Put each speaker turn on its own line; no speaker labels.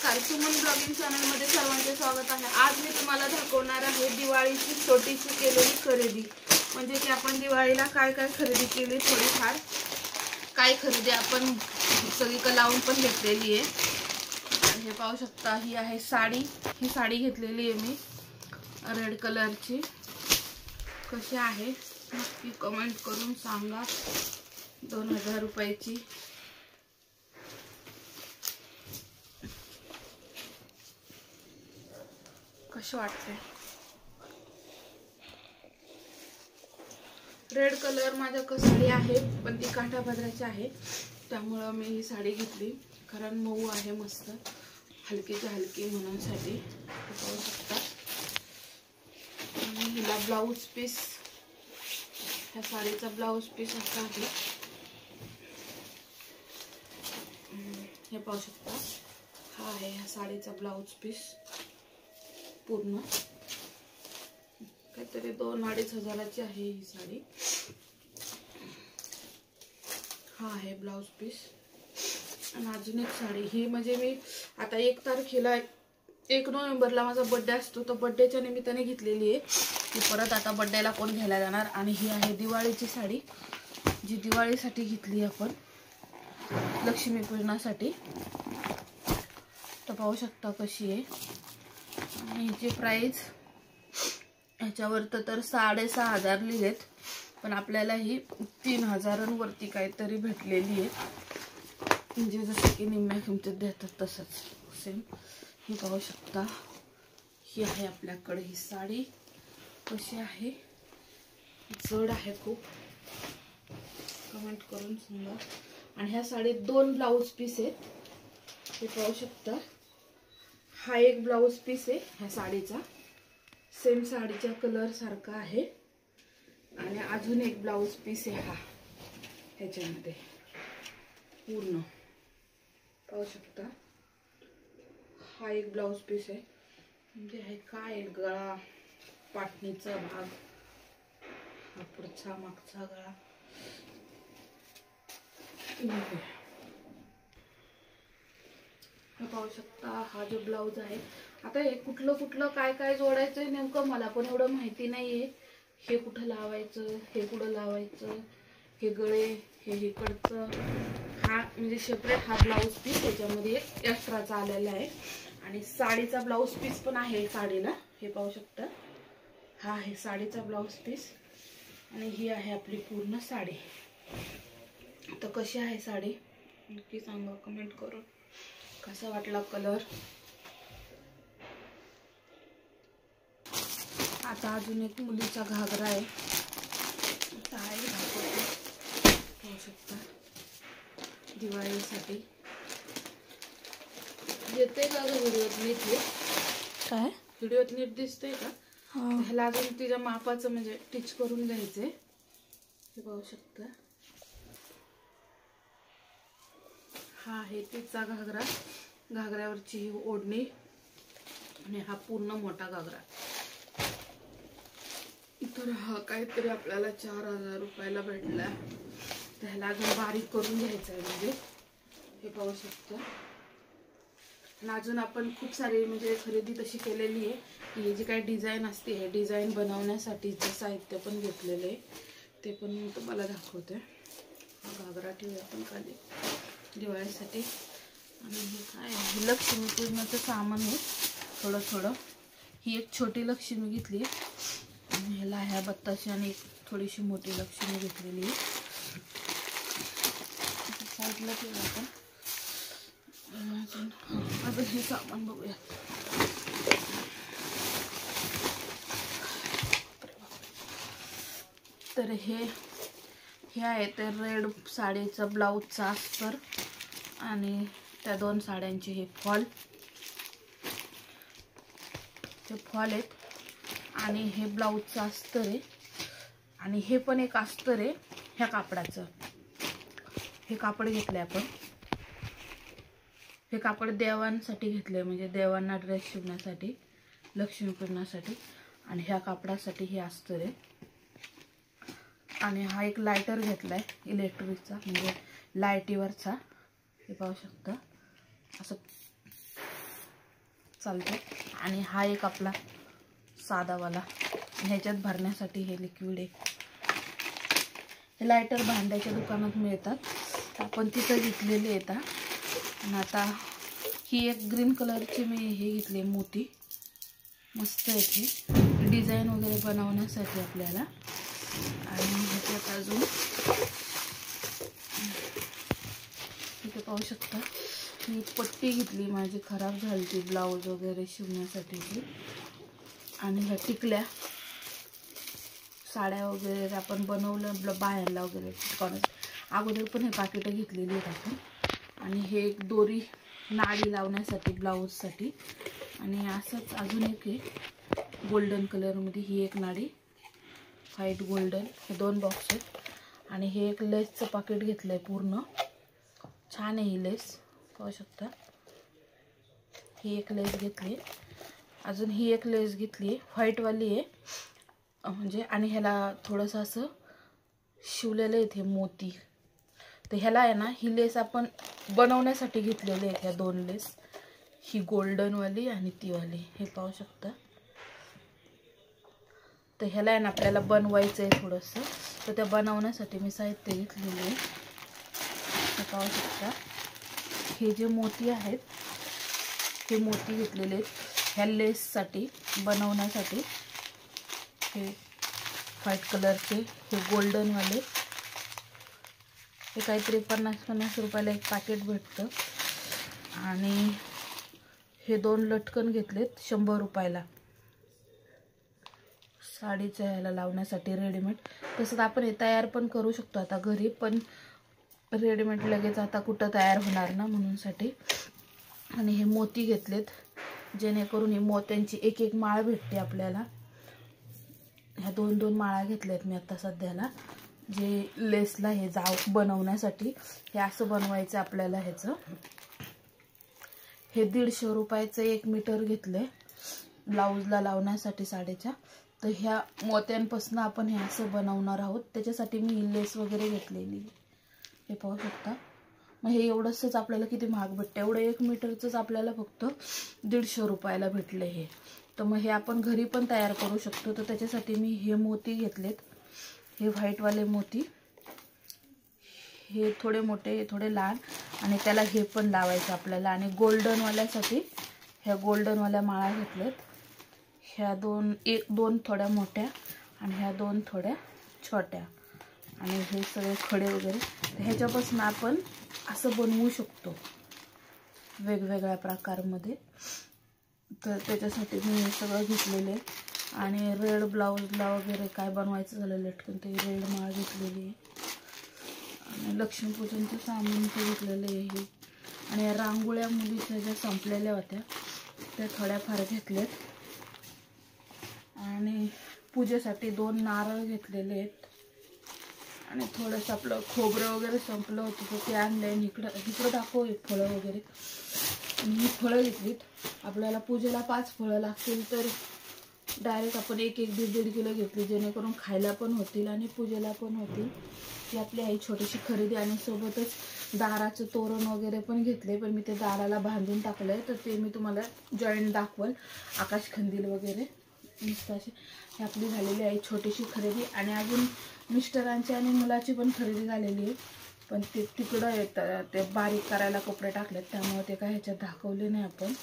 नमस्कार, Suman blogging channel मध्ये सर्वांचे स्वागत आहे। आज मी तुम्हाला दाखवणार आहे दिवाळीची छोटीशी केलेली खरेदी। म्हणजे की आपण दिवाळीला काय काय खरेदी केली, थोडीफार काय खरेदी आपण सगळीकडे लावून पण घेतलेली आहे। हे पाहू शकता, ही आहे साडी। ही साडी घेतलेली आहे मी रेड कलरची। कशी आहे नक्की कमेंट करून सांगा। 2000 रुपयाची। कशी वाटते? रेड कलर माझ्याकडे साडी आहे, पण ती काठापदराची आहे, त्यामुळे मी ही साडी घेतली। कारण मऊ आहे, मस्त हलकीची हलकी म्हणूनसाठी। पाहू शकता, आणि हिला ब्लाउज पीस, ह्या साडीचा ब्लाउज पीस असा आहे। हे पाहू शकता, हा आहे ह्या साडीचा ब्लाउज पीस। पूर्ण काहीतरी 2-2.5 हजाराची आहे ही साडी। हा आहे ब्लाउज पीस। आणि अजून एक साडी, ही म्हणजे मी आता 1 तारखेला 1 नोव्हेंबरला माझा बर्थडे असतो, तर बर्थडेच्या निमित्ताने घेतलेली आहे। ती परत आता बर्थडेला कोण घ्यायला जाणार। आणि ही आहे दिवाळीची साडी, जी दिवाळीसाठी घेतली आपण, लक्ष्मीपूजनासाठी। तर पाहू शकता कशी आहे। आणि हिची प्राइस ह्याच्यावर तर 6500 लिहिलेत, पण आपल्याला ही 3000 वरती काहीतरी भेटलेली आहे। म्हणजे जसं की निम्म्या किमतीत देतात तसंच सेम। ही पाहू शकता, ही आहे आपल्याकडे ही साडी। कशी आहे? जड आहे खूप, कमेंट करून सांगा। आणि ह्या साडीत 2 ब्लाउज पीस आहेत। हे पाहू शकता, हा एक ब्लाउज पीस आहे ह्या साडीचा, सेम साडीच्या कलर सारखा आहे। आणि अजून एक ब्लाउज पीस आहे हा ह्याच्यामध्ये पूर्ण। पाहू शकता, हा एक ब्लाउज पीस आहे। म्हणजे हे काय, गळा, पाटणीचा भाग, हा पुढचा मागचा गळा। पाहू शकता, हा जो ब्लाउज आहे। आता हे कुठलं काय काय जोडायचंय नेमकं मला पण एवढं माहिती नाहीये। हे कुठं लावायचं, हे कुठं लावायचं, हे गळे, हे इकडचं, हा म्हणजे सेपरेट हा ब्लाउज पीस त्याच्यामध्ये एक्स्ट्राचा आलेला आहे। आणि साडीचा ब्लाउज पीस पण आहे साडीला। हे पाहू शकता, हा आहे साडीचा ब्लाउज पीस। आणि ही आहे आपली पूर्ण साडी। तर कशी आहे साडी नक्की सांगा कमेंट करून। कसा वाटला कलर? आता अजून एक मुलीचा घागरा आहे, पाहू शकता, दिवाळीसाठी। येते का व्हिडिओत नीट? काय व्हिडिओत नीट दिसतंय का? ह्याला अजून तिच्या मापाचं म्हणजे टिच करून घ्यायचंय। हे पाहू शकता, हा आहे तिचा घागरा, घागऱ्यावरची ही ओढणी। आणि हा पूर्ण मोठा घागरा। तर हा काहीतरी आपल्याला 4000 रुपयाला भेटला। त्याला अजून बारीक करून घ्यायचं आहे म्हणजे। हे पाहू शकता, आणि अजून आपण खूप सारी म्हणजे खरेदी तशी केलेली आहे की ही जी काही डिझाईन असते, हे डिझाईन बनवण्यासाठीचं साहित्य पण घेतलेलं आहे, ते पण मी तुम्हाला दाखवते। हा घागरा ठेवूया आपण खाली दिवाळीसाठी। आणि हे काय, लक्ष्मीपूजनाचं सामान आहे थोडं। ही एक छोटी लक्ष्मी घेतली, आणि ह्याला ह्या बत्ताशी आणि एक थोडीशी मोठी लक्ष्मी घेतलेली आहे। साईडला ठेवू आपण। अजून हे सामान बघूया। तर हे आहे ते रेड साडीचा ब्लाउजचा अस्तर, आणि त्या 2 साड्यांचे हे फॉल आहेत। आणि हे ब्लाउजचं अस्तर आहे, आणि हे पण एक अस्तर आहे ह्या कापडाचं। हे कापड घेतलंय आपण, हे कापड देवांसाठी घेतलंय, म्हणजे देवांना ड्रेस शिवण्यासाठी, लक्ष्मीपूजनासाठी। आणि ह्या कापडासाठी हे अस्तर आहे। आणि हा एक लायटर घेतलाय इलेक्ट्रिकचा, म्हणजे लाईटीवरचा। हे पाहू शकता, असं चालतो. आणि हा एक आपला साधावाला, ह्याच्यात भरण्यासाठी हे लिक्विड आहे. हे लायटर भांड्याच्या दुकानात मिळतात, आपण तिथं घेतलेले आहेत. आणि आता ही एक ग्रीन कलरची मी हे घेतले मोती, मस्त आहे हे डिझाईन वगैरे बनवण्यासाठी आपल्याला. आणि ह्याच्यात अजून इथे पाहू शकता मी पट्टी घेतली, माझी खराब झाली ती ब्लाऊज वगैरे शिवण्यासाठीची. आणि ह्या टिकल्या, साड्या वगैरे आपण बनवलं बाहेरला वगैरे अगोदर पण हे पाकिटं घेतलेली आहेत आपण. आणि हे एक दोरी नाडी लावण्यासाठी ब्लाऊजसाठी. आणि असंच अजून एक आहे गोल्डन कलरमध्ये, ही एक नाडी व्हाईट गोल्डन, हे 2 बॉक्स आहेत. आणि हे एक लेसचं पाकिट घेतलं आहे पूर्ण, छान आहे ही लेस, पाहू शकता. ही एक लेस घेतली, अजून ही एक लेस घेतली आहे व्हाईटवाली आहे म्हणजे. आणि ह्याला थोडंसं असं शिवलेलं आहे हे मोती. तर ह्याला आहे ना, ही लेस आपण बनवण्यासाठी घेतलेली आहे ह्या 2 लेस, ही गोल्डनवाली आणि ती वाली, हे पाहू शकता. तर ह्याला आहे ना आपल्याला बनवायचं आहे थोडंसं, तर त्या बनवण्यासाठी मी साहित्य घेतलेले आहे. हे पाहू शकता, हे जे मोती आहेत हे मोती घेतलेले आहेत ह्या लेससाठी बनवण्यासाठी. हे व्हाईट कलरचे, हे गोल्डनवाले, हे काहीतरी 50-50 रुपयाला एक पॅकेट भेटतं. आणि हे 2 लटकन घेतलेत 100 रुपयाला साडीच्या ह्याला लावण्यासाठी रेडीमेड. तसंच आपण हे तयार पण करू शकतो आता घरी, पण रेडीमेड लगेच आता कुठं तयार होणार ना, म्हणूनसाठी. आणि हे मोती घेतलेत, जेणेकरून हे मोत्यांची एक एक माळ भेटते आपल्याला. ह्या 2-2 माळा घेतल्यात मी आता सध्याला, जे लेसला हे जाव बनवण्यासाठी. हे असं बनवायचं आपल्याला. ह्याचं हे 150 रुपयाचं 1 मीटर घेतलंय ब्लाऊजला लावण्यासाठी साडीच्या. तर ह्या मोत्यांपासून आपण हे असं बनवणार आहोत, त्याच्यासाठी मी ही लेस वगैरे घेतलेली, हे पाहू शकता. मग हे एवढंच आपल्याला किती महाग भेटतं, एवढं 1 मीटरचंच आपल्याला फक्त 150 रुपयाला भेटलं हे. तर मग हे आपण घरी पण तयार करू शकतो. तर त्याच्यासाठी मी हे मोती घेतलेत, हे व्हाईटवाले मोती, हे थोडे मोठे, हे थोडे लहान. आणि त्याला हे पण लावायचं आपल्याला. आणि गोल्डनवाल्यासाठी ह्या गोल्डनवाल्या माळा घेतल्यात, ह्या 2 थोड्या मोठ्या आणि ह्या 2 थोड्या छोट्या. आणि हे सगळे खडे वगैरे, तर ह्याच्यापासून आपण असं बनवू शकतो वेगवेगळ्या प्रकारमध्ये. तर त्याच्यासाठी मी हे सगळं घेतलेले. आणि रेड ब्लाऊजला वगैरे काय बनवायचं झालं लटकन, ते रेड माळ घेतलेली आहे. आणि लक्ष्मीपूजनचं सामान ते घेतलेलं आहे हे. आणि या रांगोळ्या मुलीच्या ज्या संपलेल्या होत्या त्या थोड्याफार घेतल्यात. आणि पूजेसाठी 2 नारळ घेतलेले आहेत. आणि थोडंसं आपलं खोबरं वगैरे संपलं होतं तर ते आणलंय. इकडं दाखव एक फळं वगैरे. आणि ही फळं घेतलीत. आपल्याला पूजेला 5 फळं लागतील, तर डायरेक्ट आपण 1-1, 1.5 किलो घेतली, जेणेकरून खायला पण होतील आणि पूजेला पण होतील. ती आपली आई छोटीशी खरेदी. आणि सोबतच दाराचं तोरण वगैरे पण घेतले, पण मी ते दाराला बांधून टाकलंय, तर ते मी तुम्हाला जॉईंट दाखवल. आकाशकंदील वगैरे मस्त अशी ही आपली झालेली आहे छोटीशी खरेदी. आणि अजून मिस्टरांची आणि मुलाची पण खरेदी झालेली आहे, पण ते तिकडं येतं, ते बारीक करायला कपडे टाकलेत, त्यामुळे ते काय ह्याच्यात दाखवले नाही आपण.